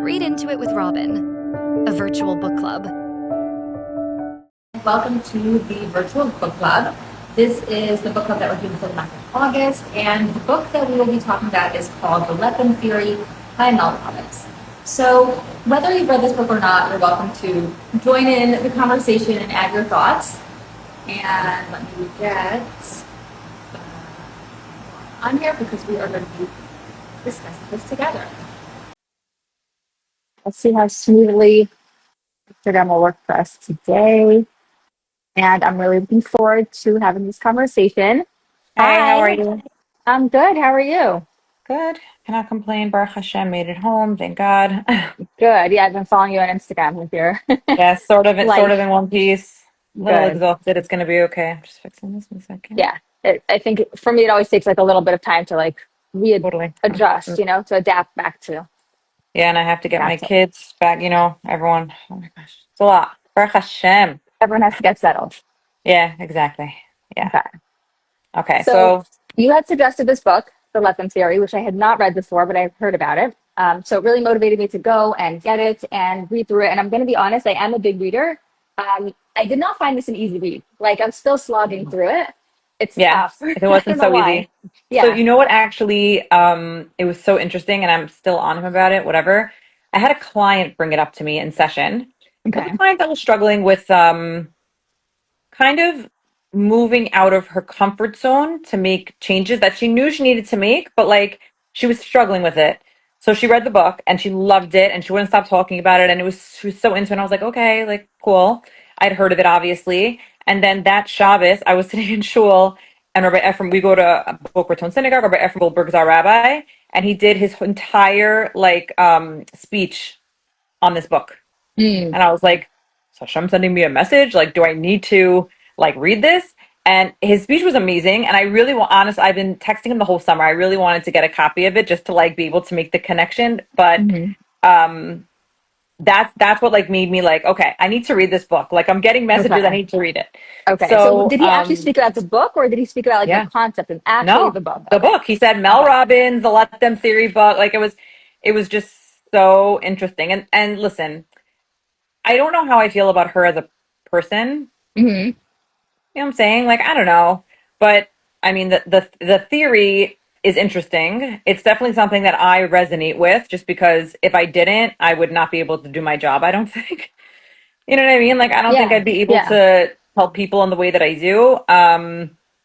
Read Into It with Robin, a virtual book club. Welcome to the virtual book club. This is the book club that we're doing for the month of August, and the book that we will be talking about is called The Let Them Theory by Mel Robbins. So whether you've read this book or not, you're welcome to join in the conversation and add your thoughts. And let me get on here because we are going to be discussing this together. Let's see how smoothly Instagram will work for us today. And I'm really looking forward to having this conversation. Hey, how are Hi, you? I'm good. How are you? Good. Cannot complain. Baruch Hashem made it home. Thank God. Good. Yeah, I've been following you on Instagram with your Yeah, sort of life. in one piece. A little Good. exhausted. It's gonna be okay. I'm just fixing this in a second. Yeah. I think for me, it always takes like a little bit of time to like Totally. readjust, to adapt Yeah, and I have to get back my to. kids back, everyone. Oh my gosh. It's a lot. Baruch Hashem. Everyone has to get settled. Yeah, exactly. Yeah. Okay. Okay, So so you had suggested this book, The Let Them Theory, which I had not read before, but I've heard about it. So it really motivated me to go and get it and read through it. And I'm going to be honest, I am a big reader. I did not find this an easy read. Like I'm still slogging through it. It's yeah, tough. if it I wasn't don't know so why. easy. So Yeah. you know what actually it was so interesting and I'm still on him about it, whatever. I had a client bring it up to me in session. It was a Okay. client that was struggling with kind of moving out of her comfort zone to make changes that she knew she needed to make, but like she was struggling with it. So she read the book and she loved it and she wouldn't stop talking about it. And she was so into it. And I was like, okay, like cool. I'd heard of it obviously. And then that Shabbos, I was sitting in shul and Rabbi Ephraim, we go to Boca Raton Synagogue, Rabbi Ephraim Goldberg is our rabbi, and he did his entire speech on this book. Mm, And I was like, so Hashem sending me a message? Like, do I need to read this? And his speech was amazing. And I really want, honest, I've been texting him the whole summer. I really wanted to get a copy of it just to be able to make the connection. But hmm. um that's what made me like, okay, I need to read this book. Like I'm getting messages, I Okay. need to read it. Okay. So So did he actually speak about the book or did he speak about like the yeah. concept and actually No, the book? the Okay. book. He said Mel Okay. Robbins, the Let Them Theory book. Like it was just so interesting. And listen, I don't know how I feel about her as a person. Hmm. You know what I'm saying? Like, I don't know. But I mean the theory is interesting. It's definitely something that I resonate with just because if I didn't, I would not be able to do my job, I don't think. You know what I mean? Like I don't think Yeah. I'd be able Yeah. to help people in the way that I do.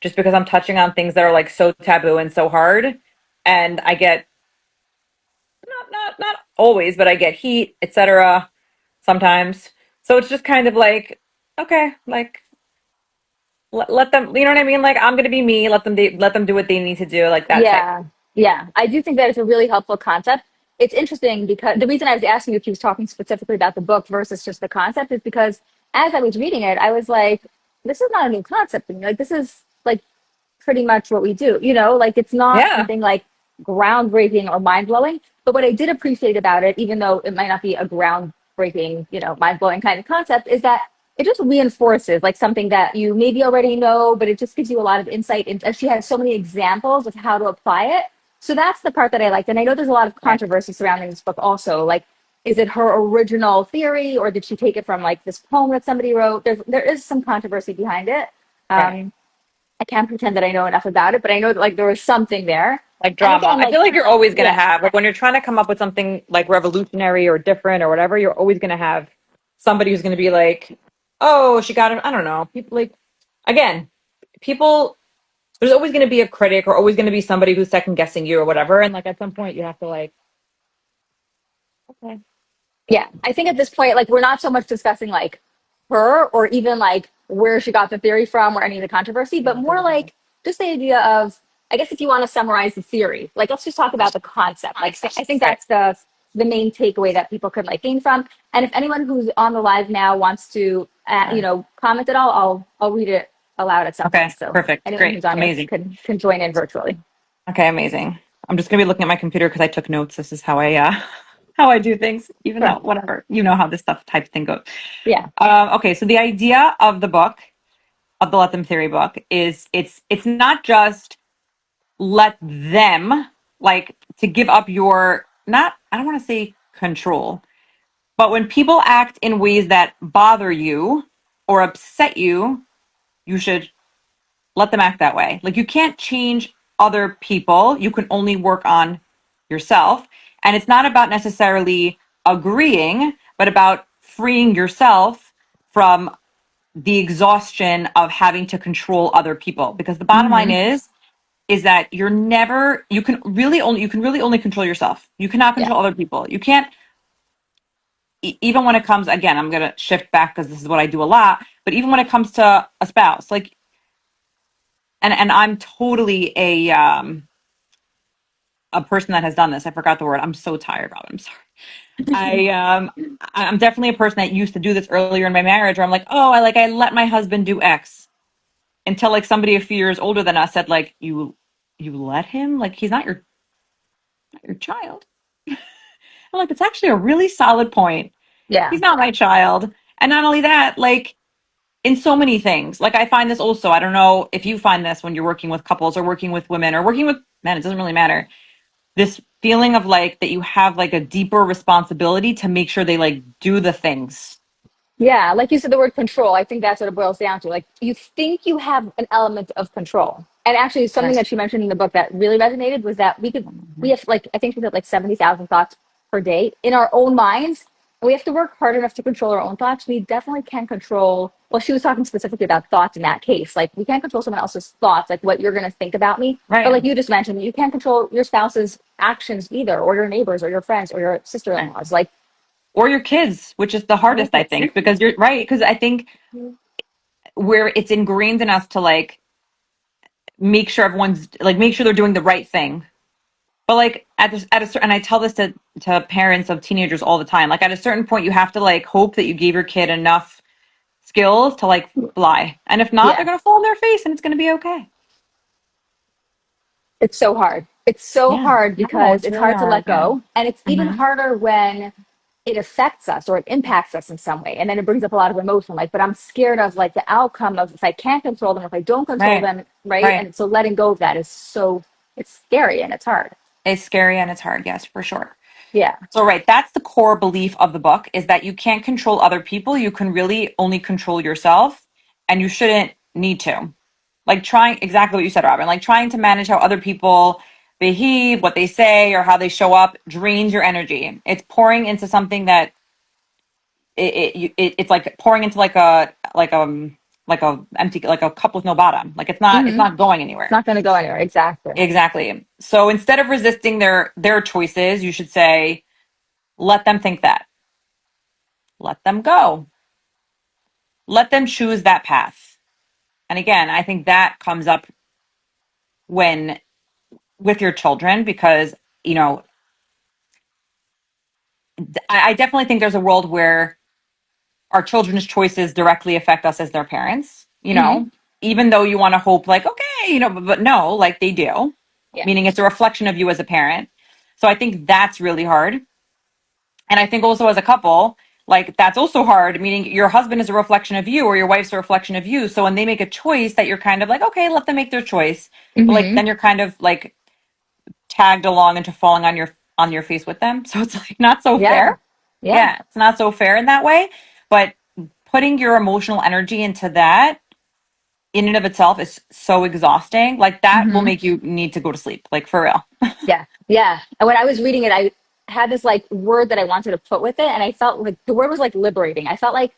Just because I'm touching on things that are like so taboo and so hard. And I get not always, but I get heat, etc. sometimes. So it's just kind of like, okay, like let them, you know what I mean? Like I'm gonna be me. Let them do what they need to do, like that type. Yeah, yeah. I do think that it's a really helpful concept. It's interesting because the reason I was asking you if he was talking specifically about the book versus just the concept is because as I was reading it, I was like, this is not a new concept to me. Like, this is like pretty much what we do, like it's not Yeah, something like groundbreaking or mind blowing. But what I did appreciate about it, even though it might not be a groundbreaking, mind blowing kind of concept, is that it just reinforces like something that you maybe already know, but it just gives you a lot of insight. And she has so many examples of how to apply it. So that's the part that I liked. And I know there's a lot of right, controversy surrounding this book also. Like, is it her original theory or did she take it from like this poem that somebody wrote? There is some controversy behind it. right. Um, I can't pretend that I know enough about it, but I know that like there was something there. Like And drama. again, I like feel like you're always gonna yeah, have like when you're trying to come up with something like revolutionary or different or whatever, you're always gonna have somebody who's gonna be like, oh, she got it. I don't know. People like again, people there's always gonna be a critic or always gonna be somebody who's second guessing you or whatever. And like at some point you have to like, okay. yeah. I think at this point, like we're not so much discussing like her or even like where she got the theory from or any of the controversy, but more like just the idea of, I guess if you want to summarize the theory, like let's just talk about the concept. Like I think Right. that's the main takeaway that people could like gain from. And if anyone who's on the live now wants to, Sure. comment at all, I'll read it aloud at some Okay, point. So perfect. anyone Great. who's on here Amazing. can join in virtually. Okay, amazing. I'm just gonna be looking at my computer because I took notes. This is how I how I do things, even though Sure. whatever, you know how this stuff type thing goes. Yeah. Okay, so the idea of the book, of the Let Them Theory book, is it's not just let them like to give up your not I don't want to say control. But when people act in ways that bother you or upset you, you should let them act that way. Like, you can't change other people. You can only work on yourself. And it's not about necessarily agreeing, but about freeing yourself from the exhaustion of having to control other people. Because the bottom line Mm-hmm. is that you can really only control yourself. You cannot Yeah. control other people. You can't even when it comes, again, I'm going to shift back because this is what I do a lot, but even when it comes to a spouse, like, and I'm totally a person that has done this. I forgot the word. I'm so tired, Robin. I'm sorry. I'm definitely a person that used to do this earlier in my marriage where I'm like, oh, I let my husband do X until like somebody a few years older than us said like, you let him? Like, he's not your child. I'm like, it's actually a really solid point. Yeah. He's not my child. And not only that, like, in so many things. Like, I find this also, I don't know if you find this when you're working with couples or working with women or working with men, it doesn't really matter. This feeling of like that you have like a deeper responsibility to make sure they like do the things. Yeah, like you said, the word control, I think that's what it boils down to. Like, you think you have an element of control. And actually, something Yes. that she mentioned in the book that really resonated was that we have like, I think she said like 70,000 thoughts per day in our own minds. And we have to work hard enough to control our own thoughts. We definitely can control, well, she was talking specifically about thoughts in that case. Like, we can't control someone else's thoughts, like what you're going to think about me. But Right. like you just mentioned, you can't control your spouse's actions either, or your neighbors, or your friends, or your sister in Right. laws. Like, Or your kids, which is the or your hardest, I kids. think, because you're right. Because I think where it's ingrained in us to like make sure everyone's like make sure they're doing the right thing. But like at a certain, and I tell this to parents of teenagers all the time. Like, at a certain point, you have to like hope that you gave your kid enough skills to like fly, and if not, they're Yeah. gonna fall on their face, and it's gonna be okay. It's so hard. It's so Yeah, hard no, because it's it's really hard to let hard. Yeah. go. And it's even Hmm. harder when it affects us or it impacts us in some way. And then it brings up a lot of emotion, like, but I'm scared of like the outcome of if I can't control them, if I don't control Right. them, right? Right. And so letting go of that is so, it's scary and it's hard. It's scary and it's hard. Yes, for sure. Yeah. So, right, that's the core belief of the book is that you can't control other people. You can really only control yourself, and you shouldn't need to. Like, trying exactly what you said, Robin, like trying to manage how other people behave, what they say, or how they show up drains your energy. It's pouring into something that it's like pouring into like a empty like a cup with no bottom. Like, it's Mm-hmm. not going It's anywhere. not going to go anywhere. Exactly. Exactly. So instead of resisting their choices, you should say, let them think that. Let them go. Let them choose that path. And again, I think that comes up when with your children because, you know, I definitely think there's a world where our children's choices directly affect us as their parents, you Mm-hmm. know, even though you want to hope like, okay, you know, but no, like they do, Yeah. meaning it's a reflection of you as a parent. So I think that's really hard. And I think also as a couple, like that's also hard, meaning your husband is a reflection of you or your wife's a reflection of you. So when they make a choice that you're kind of like, okay, let them make their choice. But like Mm-hmm. then you're kind of like tagged along into falling on your face with them. So it's like not so Yeah. fair. Yeah. Yeah, it's not so fair in that way. But putting your emotional energy into that in and of itself is so exhausting. Like that will Mm-hmm. make you need to go to sleep. Like for real. Yeah, yeah. And when I was reading it, I had this like word that I wanted to put with it, and I felt like the word was like liberating. I felt like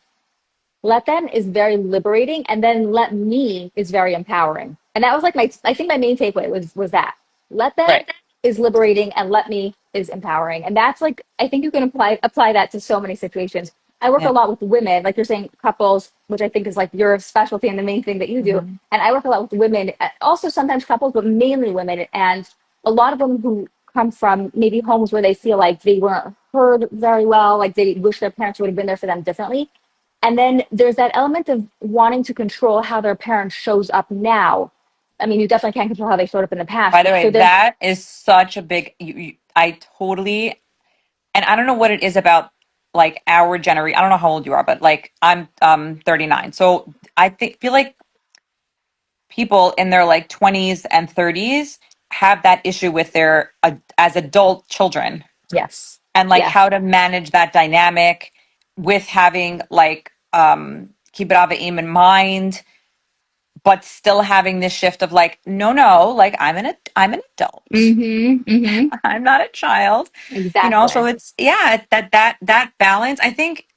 let them is very liberating, and then let me is very empowering. And that was like my, I think my main takeaway was that let them Right. is liberating, and let me is empowering. And that's like I think you can apply that to so many situations. I work a Yeah. lot with women, like you're saying, couples, which I think is like your specialty and the main thing that you do. Hmm. And I work a lot with women, also sometimes couples, but mainly women. And a lot of them who come from maybe homes where they feel like they weren't heard very well, like they wish their parents would have been there for them differently. And then there's that element of wanting to control how their parent shows up now. I mean, you definitely can't control how they showed up in the By past. the So way, then, that is such a big I totally and I don't know what it is about like our generation. I don't know how old you are, but like I'm 39. So I think feel like people in their like 20s and 30s have that issue with their as adult children. yes. and like Yeah. how to manage that dynamic with having like kibbutz aim in mind, but still having this shift of like, no, like I'm an adult. Mm-hmm. Mm-hmm. I'm not a child, so Exactly. it's yeah, that balance. I think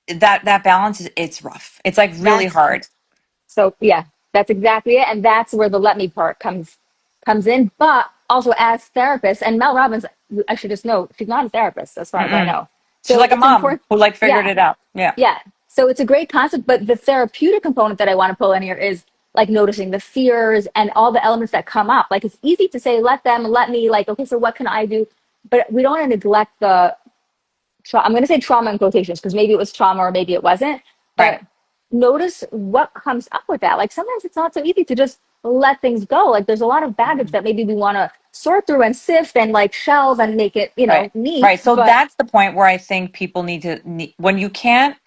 that balance is it's rough. It's like really That's hard. So yeah, that's exactly it, and that's where the let me part comes in. But also as therapists, and Mel Robbins, I should just know, she's not a therapist as far as I Mm-mm. know. She's So like a it's mom important. who like figured Yeah, it out. Yeah. yeah. So it's a great concept, but the therapeutic component that I want to pull in here is like noticing the fears and all the elements that come up. Like it's easy to say, let them, let me, like, okay, so what can I do? But we don't want to neglect I'm going to say trauma in quotations because maybe it was trauma or maybe it wasn't, but Right. notice what comes up with that. Like sometimes it's not so easy to just let things go. Like there's a lot of baggage that maybe we want to sort through and sift and like shelve and make it, Right. neat. Right. So But that's the point where I think people need to, when you can't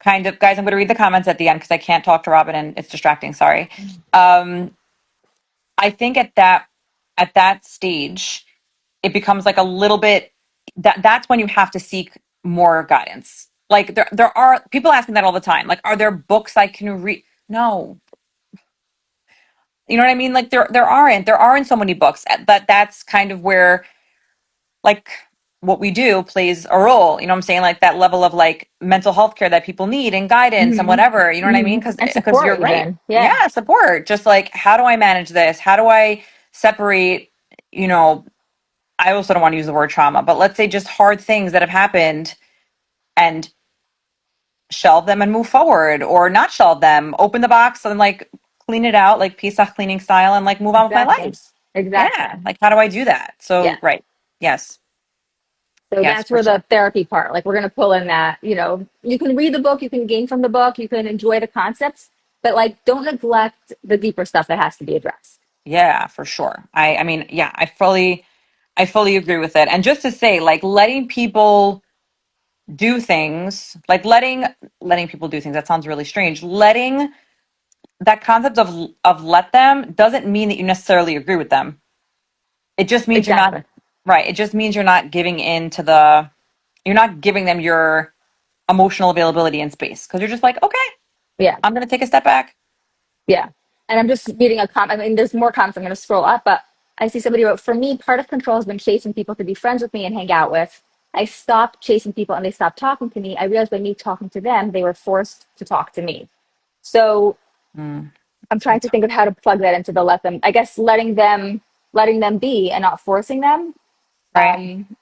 kind of, guys, I'm going to read the comments at the end because I can't talk to Robin and it's distracting. Sorry. Um, I think at that stage, it becomes like a little bit that's when you have to seek more guidance. Like there are people asking that all the time. Like, are there books I can read? No. You know what I mean? Like there aren't so many books. But that's kind of where like what we do plays a role. You know what I'm saying? Like that level of like mental health care that people need and guidance and mm-hmm, whatever. You know what I mean? mm-hmm. Because And support you're right. even. Yeah, Yeah, support. Just like how do I manage this? How do I separate, you know, I also don't want to use the word trauma, but let's say just hard things that have happened and shelve them and move forward or not shelve them, open the box and like clean it out like Pesach cleaning style and like move on with my exactly. life. Exactly. Yeah. Like how do I do that? Yeah. So right. Yes. So Yes, that's for where the sure. therapy part, like we're going to pull in that, you can read the book, you can gain from the book, you can enjoy the concepts, but like don't neglect the deeper stuff that has to be addressed. Yeah, for sure. I mean, yeah, I fully agree with it. And just to say, like letting people do things, like letting people do things, that sounds really strange. Letting that concept of let them doesn't mean that you necessarily agree with them. It just means you're not Exactly. right. It just means you're not giving in to the you're not giving them your emotional availability and space because you're just like, okay, Yeah. I'm gonna take a step back. Yeah. And I'm just reading a comment. I mean, there's more comments. I'm going to scroll up, but I see somebody wrote, for me, part of control has been chasing people to be friends with me and hang out with. I stopped chasing people and they stopped talking to me. I realized by me talking to them, they were forced to talk to me. So Mm, I'm trying that's to think of how to plug that into the let them, I guess, letting them be and not forcing them. right. Um,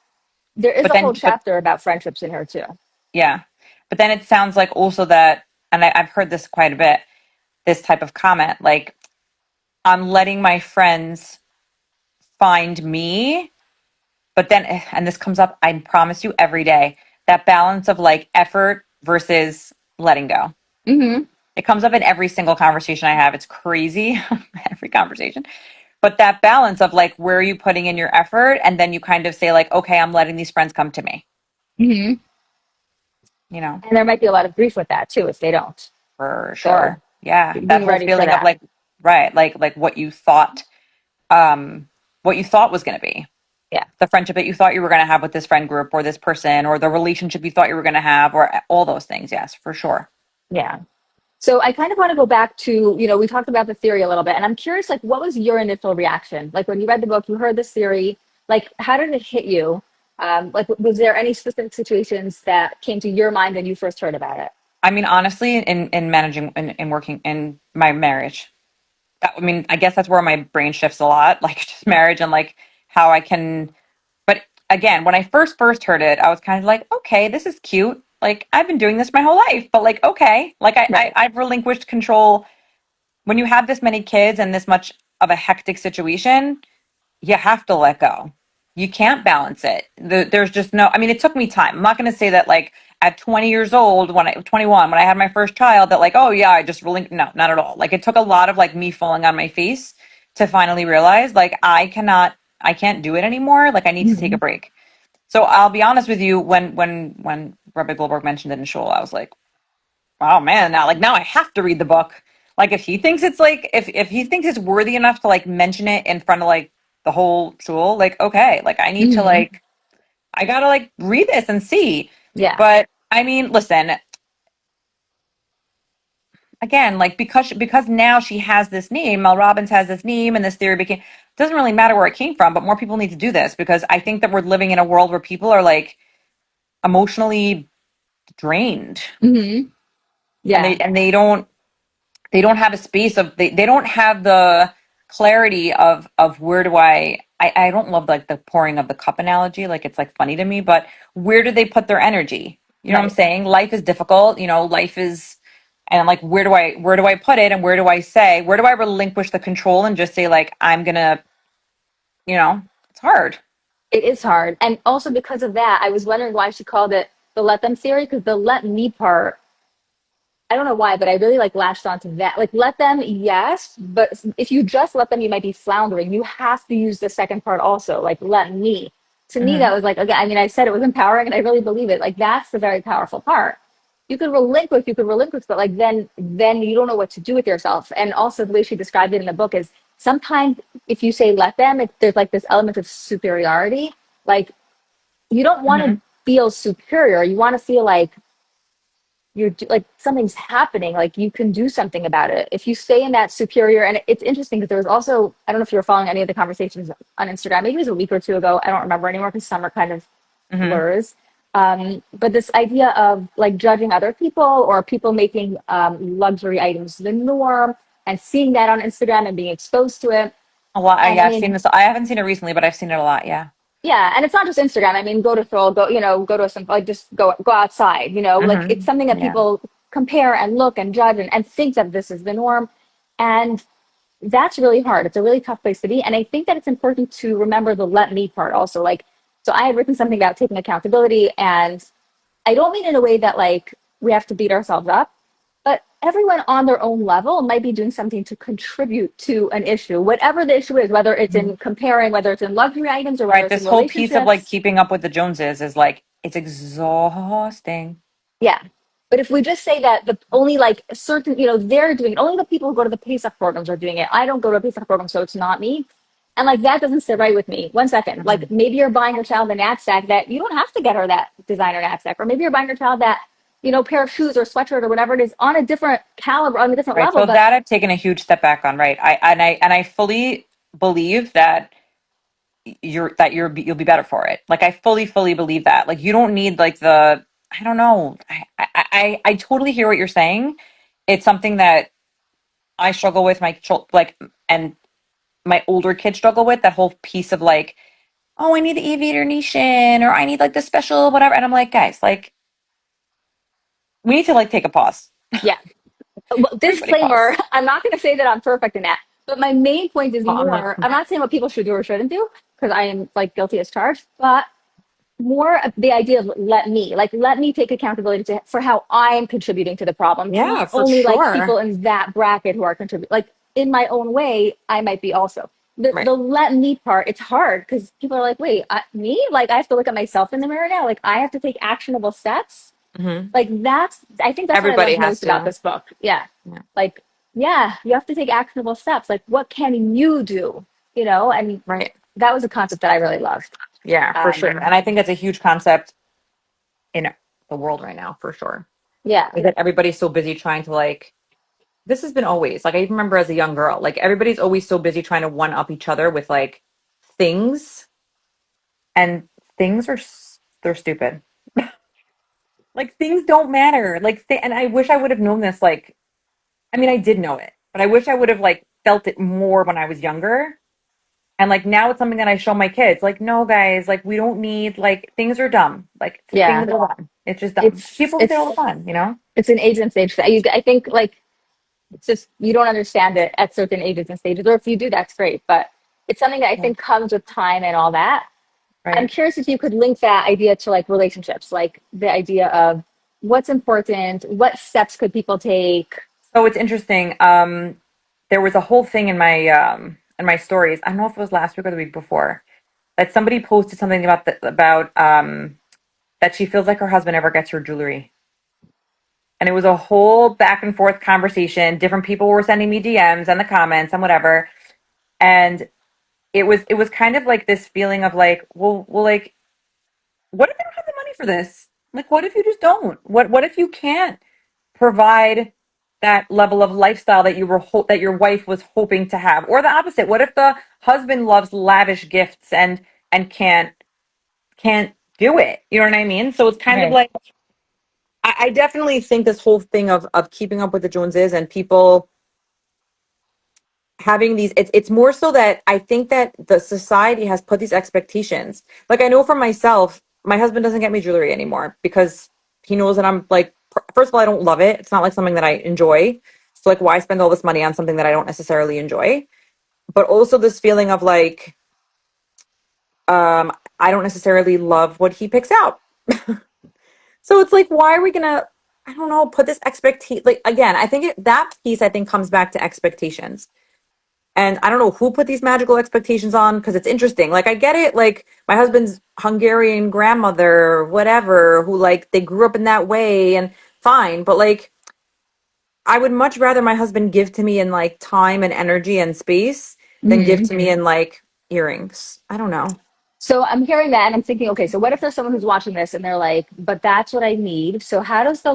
there is But a whole then, but chapter about friendships in here too. yeah, but then it sounds like also that, and I've heard this quite a bit. This type of comment, like I'm letting my friends find me, but then, and this comes up, I promise you every day, that balance of like effort versus letting go. Mm-hmm. It comes up in every single conversation I have. It's crazy, every conversation. But that balance of like, where are you putting in your effort? And then you kind of say, like, okay, I'm letting these friends come to me, Mm-hmm. you know, And there might be a lot of grief with that too if they don't. for So sure. Yeah. That being whole ready for feeling of that. like, right, like what you thought was going to be Yeah. the friendship that you thought you were going to have with this friend group or this person or the relationship you thought you were going to have or all those things. Yes, for sure. Yeah. So I kind of want to go back to, we talked about the theory a little bit, and I'm curious, like, what was your initial reaction? Like when you read the book, you heard this theory, like, how did it hit you? Like, was there any specific situations that came to your mind when you first heard about it? I mean, honestly, in managing in working in my marriage, I mean, I guess that's where my brain shifts a lot, like just marriage and like how I can. But again, when I first heard it, I was kind of like, okay, this is cute. Like I've been doing this my whole life, but like, okay, like Right. I've relinquished control. When you have this many kids and this much of a hectic situation, you have to let go. You can't balance it. There's just no, I mean, it took me time. I'm not going to say that like at 20 years old, 21, when I had my first child, that like, oh yeah, I just really, no, not at all. Like it took a lot of like me falling on my face to finally realize like I can't do it anymore. Like I need to take a Mhm. break. So I'll be honest with you, when Rebbe Goldberg mentioned it in shul, I was like, oh man, now I have to read the book. Like if he thinks it's like if he thinks it's worthy enough to like mention it in front of like the whole shul, like okay, like I gotta like read this and see. Yeah. But I mean, listen, again, like because now she has this name, Mel Robbins has this name, and this theory became. It doesn't really matter where it came from, but more people need to do this because I think that we're living in a world where people are like emotionally drained, Hmm. and Yeah. they don't have a space of they don't have the clarity of where do I don't love like the pouring of the cup analogy, like it's like funny to me, but where do they put their energy? You know what I'm Right. saying? Life is difficult, you know, life is, and like where do I put it, and where do I relinquish the control and just say like I'm gonna, you know, it's hard. It is hard. And also because of that, I was wondering why she called it the let them theory, because the let me part, I don't know why, but I really like latched onto that. Like let them, yes, but if you just let them, you might be floundering. You have to use the second part also, like let me. To me, that Hmm. was like, again, I mean, I said it was empowering and I really believe it. Like that's the very powerful part. You could relinquish, but like then you don't know what to do with yourself. And also the way she described it in the book is sometimes if you say let them, there's like this element of superiority. Like you don't want Hmm. to feel superior. You want to feel like like something's happening, like you can do something about it if you stay in that superior. And it's interesting because there was also, I don't know if you were following any of the conversations on Instagram, maybe it was a week or two ago, I don't remember anymore because summer kind of Hmm. blurs. But this idea of like judging other people or people making luxury items the norm and seeing that on Instagram and being exposed to it. A lot. And I Yeah, I've seen mean, this. I haven't seen it recently, but I've seen it a lot. Yeah. yeah, and it's not just Instagram. I mean, go to Throw, go, go to some, like, just go outside. Like it's Hmm. something that Yeah. people compare and look and judge and think that this is the norm, and that's really hard. It's a really tough place to be, and I think that it's important to remember the let me part also. Like, so I had written something about taking accountability, and I don't mean in a way that like we have to beat ourselves up, but everyone on their own level might be doing something to contribute to an issue, whatever the issue is, whether it's in comparing, whether it's in luxury items or whether Right. it's in This whole piece of like relationships. keeping up with the Joneses is like it's exhausting. Yeah. But if we just say that the only like certain, they're doing it, only the people who go to the PASAC programs are doing it. I don't go to a PASAC program, so it's not me. And like that doesn't sit right with me. 1 second. Like Mhm. maybe you're buying your child a knapsack that you don't have to get her that designer knapsack. Or maybe you're buying your child that, pair of shoes or sweatshirt or whatever it is on a different caliber, on a different Right. level. So But that I've taken a huge step back on. Right. I fully believe that you'll be better for it. Like I fully believe that. Like you don't need like the I don't know. I totally hear what you're saying. It's something that I struggle with my like and my older kids struggle with that whole piece of like, oh, I need the aviator nation or I need like the special whatever. And I'm like, guys, like we need to like take a pause. yeah, well, Everybody disclaimer, pause. I'm not going to say that I'm perfect in that. But my main point is Oh, I'm not. more, I'm not saying what people should do or shouldn't do, because I am like guilty as charged, but more of the idea of let me take accountability for how I'm contributing to the problem. It's Yeah, not for only like sure. people in that bracket who are contributing. Like in my own way, I might be also. The Right. let me part, it's hard because people are like, wait, me? Like I have to look at myself in the mirror now. Like I have to take actionable steps. Hmm. Like I think that's what I Everybody loved has most about to. this book. Yeah. Yeah. Like, yeah, you have to take actionable steps. Like what can you do? And Right. that was a concept that I really loved. Yeah, for sure. Um, And I think that's a huge concept in the world right now, for sure. yeah. Is that everybody's so busy trying to like, this has been always like, I even remember as a young girl, like everybody's always so busy trying to one up each other with like things, and things are, they're stupid. Like things don't matter. Like, and I wish I would have known this. Like, I mean, I did know it, but I wish I would have like felt it more when I was younger. And like now it's something that I show my kids. Like, no, guys, like we don't need like things are dumb. Like things Yeah. are dumb. It's just dumb. it's People say all the it's time, you know? it's an age and stage thing. I think like it's just you don't understand it at certain ages and stages, or if you do, that's great. But it's something that I Yeah. think comes with time and all that. I'm Right. curious if you could link that idea to like relationships, like the idea of what's important, what steps could people take. So it's interesting. There was a whole thing in my stories. I don't know if it was last week or the week before that somebody posted something about that she feels like her husband never gets her jewelry. And it was a whole back and forth conversation. Different people were sending me DMs and the comments and whatever. And it was kind of like this feeling of like, well, like what if I don't have the money for this? Like, what if you just don't? What if you can't provide that level of lifestyle that that your wife was hoping to have, or the opposite? What if the husband loves lavish gifts and can't do it? You know what I mean? So it's kind of Right. like I definitely think this whole thing of keeping up with the Joneses and people having these, it's more so that I think that the society has put these expectations. Like, I know for myself, my husband doesn't get me jewelry anymore because he knows that I'm like, first of all, I don't love it. It's not like something that I enjoy. So like, why spend all this money on something that I don't necessarily enjoy? But also this feeling of like, I don't necessarily love what he picks out. So it's like, why are we gonna, I don't know, put this expectation, like, again, I think that piece, I think, comes back to expectations. And I don't know who put these magical expectations on because it's interesting. Like, I get it. Like, my husband's Hungarian grandmother, whatever, who like they grew up in that way and fine. But like, I would much rather my husband give to me in like time and energy and space than give Mhm. to me in like earrings. I don't know. So I'm hearing that and I'm thinking, okay, so what if there's someone who's watching this and they're like, but that's what I need. So how does the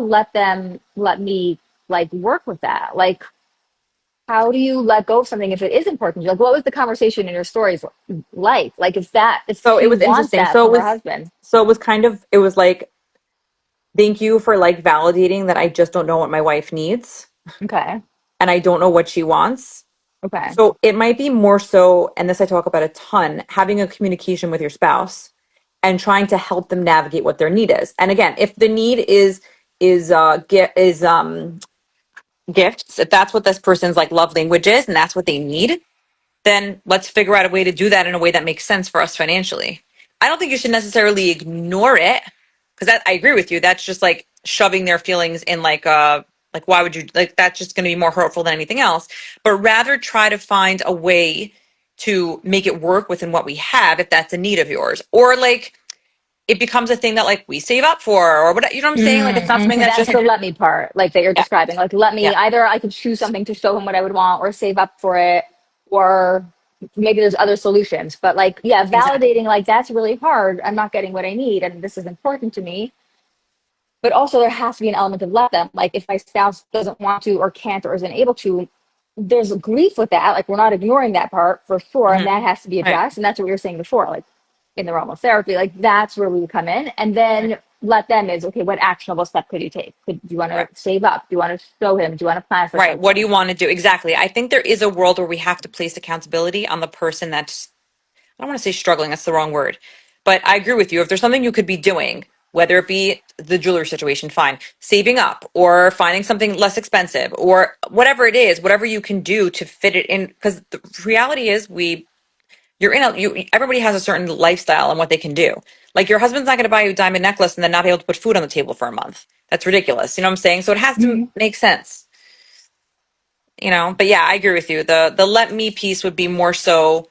let me like work with that? Like, how do you let go of something if it is important to you? Like, what was the conversation in your stories like? Like, if So it she was wants interesting. that from her husband. So it was kind of, it was like, thank you for like validating that I just don't know what my wife needs Okay. and I don't know what she wants. Okay. So it might be more so, and this I talk about a ton, having a communication with your spouse and trying to help them navigate what their need is. And again, if the need is gifts, if that's what this person's like love language is and that's what they need, then let's figure out a way to do that in a way that makes sense for us financially. I don't think you should necessarily ignore it because that I agree with you. That's just like shoving their feelings in like why would you like that's just going to be more hurtful than anything else. But rather try to find a way to make it work within what we have if that's a need of yours. Or like it becomes a thing that like we save up for or what you know what I'm saying? Like it's not something that's That's just the let me part, like that you're yeah, describing. Like, let yeah, me either I could choose something to show him what I would want or save up for it, or maybe there's other solutions. But like, yeah, exactly. validating like that's really hard. I'm not getting what I need, and this is important to me. But also, there has to be an element of let them. Like, if my spouse doesn't want to, or can't, or isn't able to, there's grief with that. Like, we're not ignoring that part for sure, and Hmm. that has to be Right. addressed. And that's what we were saying before. Like, in the realm of therapy, like that's where we come in, and Right. then let them is okay. What actionable step could you take? Do you want to Right. save up? Do you want to show him? Do you want to plan for Right. What do you something? want to do? Exactly. I think there is a world where we have to place accountability on the person that's, I don't want to say struggling, that's the wrong word. But I agree with you. If there's something you could be doing, whether it be the jewelry situation, fine, saving up or finding something less expensive or whatever it is, whatever you can do to fit it in. Because the reality is, everybody has a certain lifestyle and what they can do. Like your husband's not going to buy you a diamond necklace and then not be able to put food on the table for a month. That's ridiculous. You know what I'm saying? So it has to Mhm. make sense. But yeah, I agree with you. The let me piece would be more so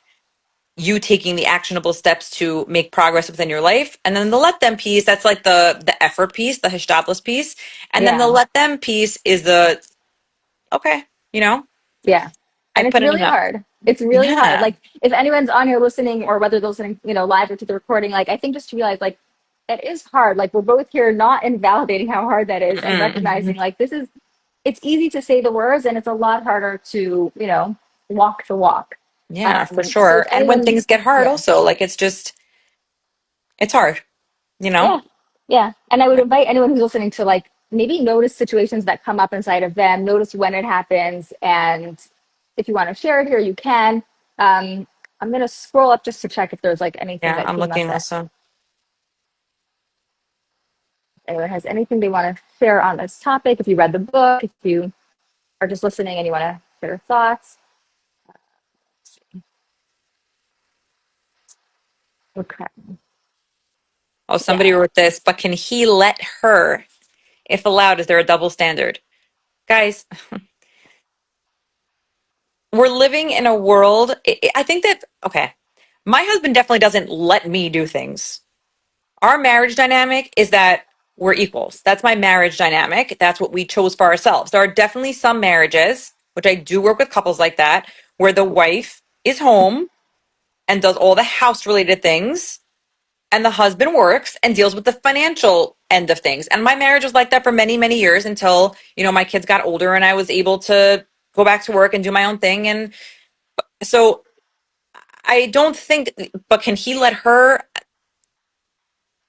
you taking the actionable steps to make progress within your life. And then the let them piece, that's like the effort piece, the Hishtablis piece. And then the Yeah, let them piece is the okay, yeah, I and it's put in really enough. hard. It's really hard. Yeah. Like, if anyone's on here listening, or whether they're listening, live or to the recording, like I think just to realize, like, it is hard. Like, we're both here, not invalidating how hard that is, and Mm-mm. recognizing like this is. It's easy to say the words, and it's a lot harder to walk the walk. Yeah, for So if sure. And when anyone, things get hard yeah, also, like it's hard, you know? yeah, yeah. And I would invite anyone who's listening to like maybe notice situations that come up inside of them, notice when it happens, and if you want to share it here, you can. I'm gonna scroll up just to check if there's like anything Yeah, that I'm came up looking that also. anyone has anything they want to share on this topic. If you read the book, if you are just listening and you want to share your thoughts. Okay. Oh, somebody Yeah. wrote this, but can he let her? If allowed, is there a double standard? Guys, we're living in a world. I think that, okay, my husband definitely doesn't let me do things. Our marriage dynamic is that we're equals. That's my marriage dynamic. That's what we chose for ourselves. There are definitely some marriages, which I do work with couples like that, where the wife is home and does all the house related things and the husband works and deals with the financial end of things. And my marriage was like that for many, many years until, my kids got older and I was able to go back to work and do my own thing. And so I don't think, but can he let her?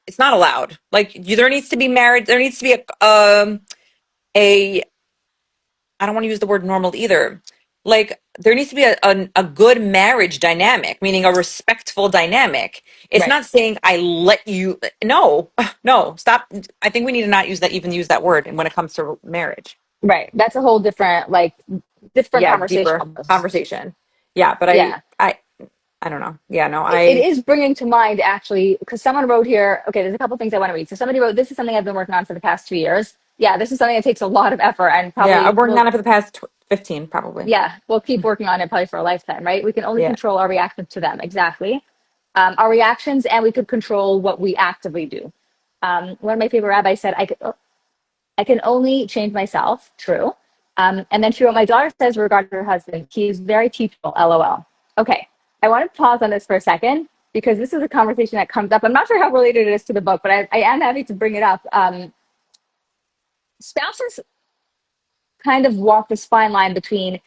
It's not allowed. Like there needs to be marriage. There needs to be a I don't want to use the word normal either. Like there needs to be a good marriage dynamic, meaning a respectful dynamic. It's Right. not saying I let you. No, no, stop. I think we need to not use that word when it comes to marriage. Right. That's a whole different, like, different Yeah, conversation deeper almost. conversation. Yeah, but Yeah. I don't know. Yeah, no, It is bringing to mind actually, because someone wrote here, okay, there's a couple things I want to read. So somebody wrote, this is something I've been working on for the past 2 years. Yeah, this is something that takes a lot of effort and yeah, probably I'm working will, on it for the past 15, probably. yeah, we'll keep working on it probably for a lifetime, right? We can only Yeah. control our reactions to them. Exactly. Our reactions, and we could control what we actively do. One of my favorite rabbis said, I can only change myself. True. And then she wrote, my daughter says regarding her husband, he's very teachable, LOL. Okay. I want to pause on this for a second because this is a conversation that comes up. I'm not sure how related it is to the book, but I am happy to bring it up. Spouses kind of walk this fine line between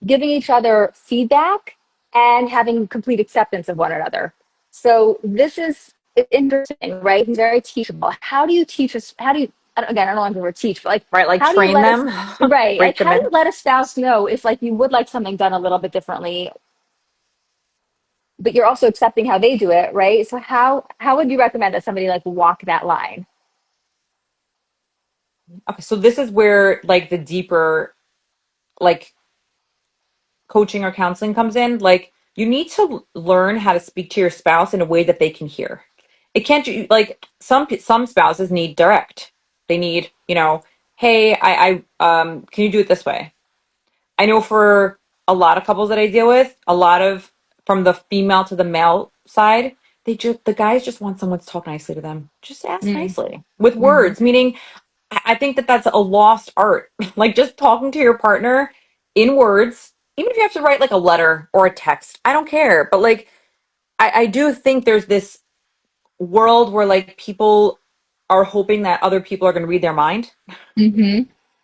giving each other feedback and having complete acceptance of one another. So this is interesting, right? He's very teachable. How do you teach us? How do you, again, I don't want to word teach, but like, Right, like how do you train let us, them, right? Like, break them how do you in. let a spouse know if like you would like something done a little bit differently, but you're also accepting how they do it, right? So how would you recommend that somebody like walk that line? Okay, so this is where like the deeper like coaching or counseling comes in. Like you need to learn how to speak to your spouse in a way that they can hear. It can't like some spouses need direct. They need, hey, can you do it this way? I know for a lot of couples that I deal with, a lot of from the female to the male side, the guys just want someone to talk nicely to them. Just ask Mm, nicely with hmm words, meaning I think that that's a lost art. Like just talking to your partner in words, even if you have to write like a letter or a text, I don't care. But like, I do think there's this world where like people are hoping that other people are going to read their mind. hmm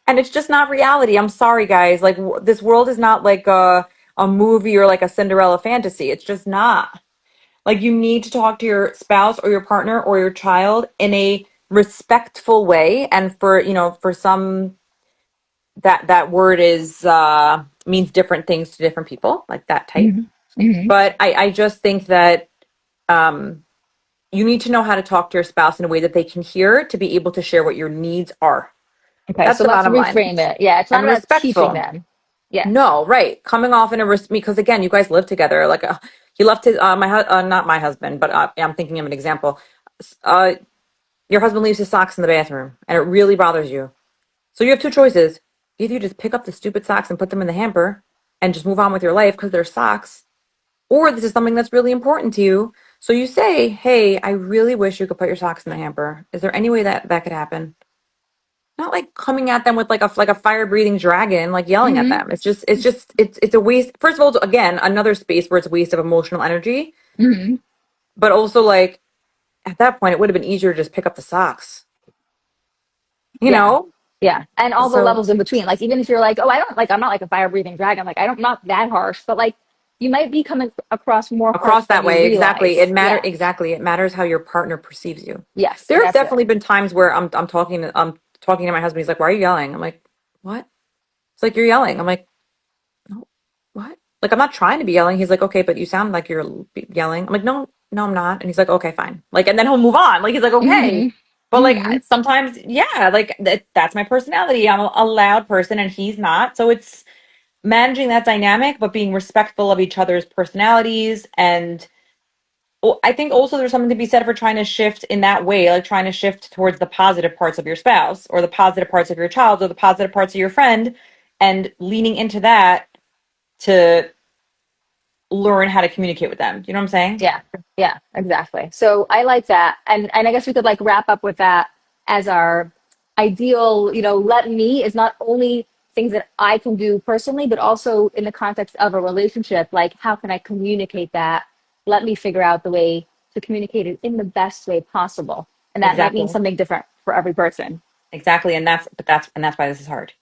And it's just not reality. I'm sorry, guys. Like, this world is not like a movie or like a Cinderella fantasy. It's just not. Like, you need to talk to your spouse or your partner or your child in a respectful way. And for some that word is means different things to different people, like that type. hmm hmm But I just think that um you need to know how to talk to your spouse in a way that they can hear to be able to share what your needs are. Okay, That's so the let's bottom line. reframe it. Yeah, it's not And about teaching respectful. them. Yes. No, right. Coming off in a because again, you guys live together. Like he left his not my husband, but I'm thinking of an example. Uh, your husband leaves his socks in the bathroom, and it really bothers you. So you have two choices: either you just pick up the stupid socks and put them in the hamper, and just move on with your life because they're socks, or this is something that's really important to you. So you say, "Hey, I really wish you could put your socks in the hamper. Is there any way that could happen?" Not like coming at them with like a fire breathing dragon, like yelling at hmm them. It's a waste. First of all, again, another space where it's a waste of emotional energy, hmm but also like at that point, it would have been easier to just pick up the socks, you Yeah. know? Yeah. And all the So levels in between. Like, even if you're like, oh, I don't like, I'm not like a fire breathing dragon. Like, I'm not that harsh, but like, you might be coming across more harsh across than that you way, exactly. realize. Yeah. Exactly. It matters how your partner perceives you. Yes. There have That's it. definitely been times where I'm talking to my husband. He's like, "Why are you yelling?" I'm like, "What?" It's like you're yelling. I'm like, no, what? Like, I'm not trying to be yelling. He's like, okay, but you sound like you're yelling. I'm like, no, no, I'm not. And he's like, okay, fine. Like, and then he'll move on. Like, he's like, okay. hmm But like, hmm sometimes, yeah, like that's my personality. I'm a loud person and he's not. So it's managing that dynamic, but being respectful of each other's personalities. And I think also there's something to be said for trying to shift in that way, like trying to shift towards the positive parts of your spouse or the positive parts of your child or the positive parts of your friend and leaning into that to learn how to communicate with them. You know what I'm saying? Yeah. Yeah. Exactly. So I like that. And I guess we could like wrap up with that as our ideal, let me is not only things that I can do personally, but also in the context of a relationship. Like, how can I communicate that? Let me figure out the way to communicate it in the best way possible. And that might mean Exactly. something different for every person. Exactly. And that's why this is hard.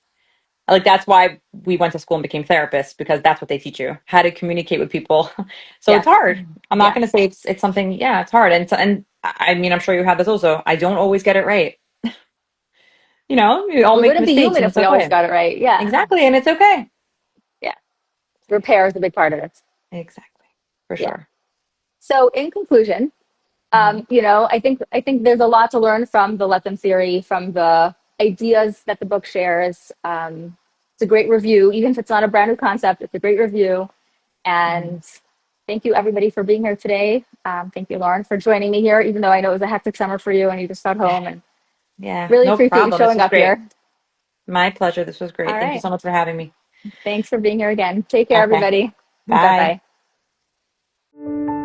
Like that's why we went to school and became therapists, because that's what they teach you, how to communicate with people. So it's Yes. hard. I'm not Yeah. going to say it's something, yeah, it's hard. And I mean, I'm sure you have this also. I don't always get it right. We all We make wouldn't be mistakes human and if it's we always okay. got it right. Yeah. Exactly. And it's okay. Yeah. Repair is a big part of it. Exactly. For Yeah. sure. So in conclusion, Mhm. I think there's a lot to learn from the Let Them theory, from the ideas that the book shares. It's a great review, even if it's not a brand new concept. It's a great review, Mhm. and thank you everybody for being here today. Thank you, Lauren, for joining me here, even though I know it was a hectic summer for you and you just got home. And Yeah, really no appreciate you problem. This showing was up great. here. My pleasure. This was All great. Thank you right, so much for having me. thanks for being here again. Take care, Okay. everybody. Bye Bye. bye.